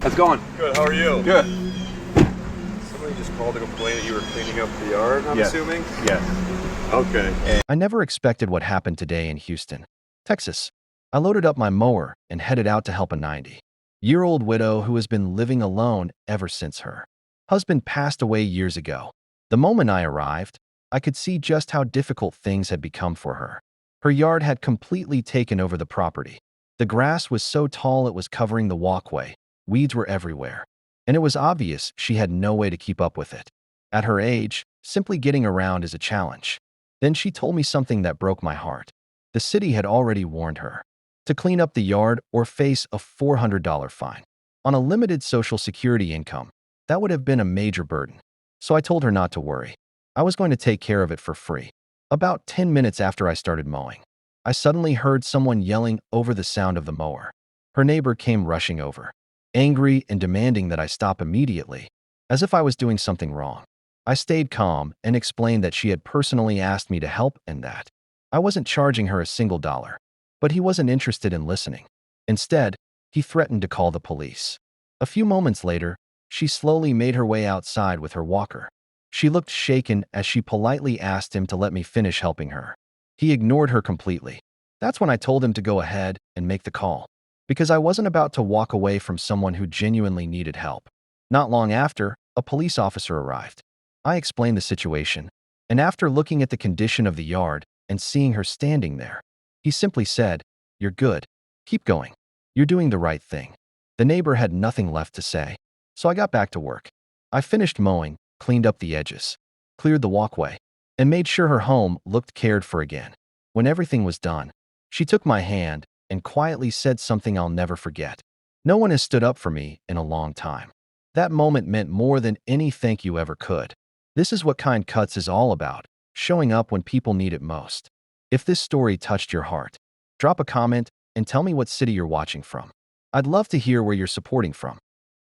How's it going? Good, how are you? Good. Somebody just called to complain that you were cleaning up the yard, I'm Yes. assuming? Yes. Okay. I never expected what happened today in Houston, Texas. I loaded up my mower and headed out to help a 90-year-old widow who has been living alone ever since her husband passed away years ago. The moment I arrived, I could see just how difficult things had become for her. Her yard had completely taken over the property. The grass was so tall it was covering the walkway. Weeds were everywhere, and it was obvious she had no way to keep up with it. At her age, simply getting around is a challenge. Then she told me something that broke my heart. The city had already warned her to clean up the yard or face a $400 fine. On a limited Social Security income, that would have been a major burden. So I told her not to worry. I was going to take care of it for free. About 10 minutes after I started mowing, I suddenly heard someone yelling over the sound of the mower. Her neighbor came rushing over, angry and demanding that I stop immediately, as if I was doing something wrong. I stayed calm and explained that she had personally asked me to help and that I wasn't charging her a single dollar. But he wasn't interested in listening. Instead, he threatened to call the police. A few moments later, she slowly made her way outside with her walker. She looked shaken as she politely asked him to let me finish helping her. He ignored her completely. That's when I told him to go ahead and make the call, because I wasn't about to walk away from someone who genuinely needed help. Not long after, a police officer arrived. I explained the situation, and after looking at the condition of the yard and seeing her standing there, he simply said, "You're good. Keep going. You're doing the right thing." The neighbor had nothing left to say, so I got back to work. I finished mowing, cleaned up the edges, cleared the walkway, and made sure her home looked cared for again. When everything was done, she took my hand and quietly said something I'll never forget. "No one has stood up for me in a long time." That moment meant more than any thank you ever could. This is what Kind Cuts is all about, showing up when people need it most. If this story touched your heart, drop a comment and tell me what city you're watching from. I'd love to hear where you're supporting from.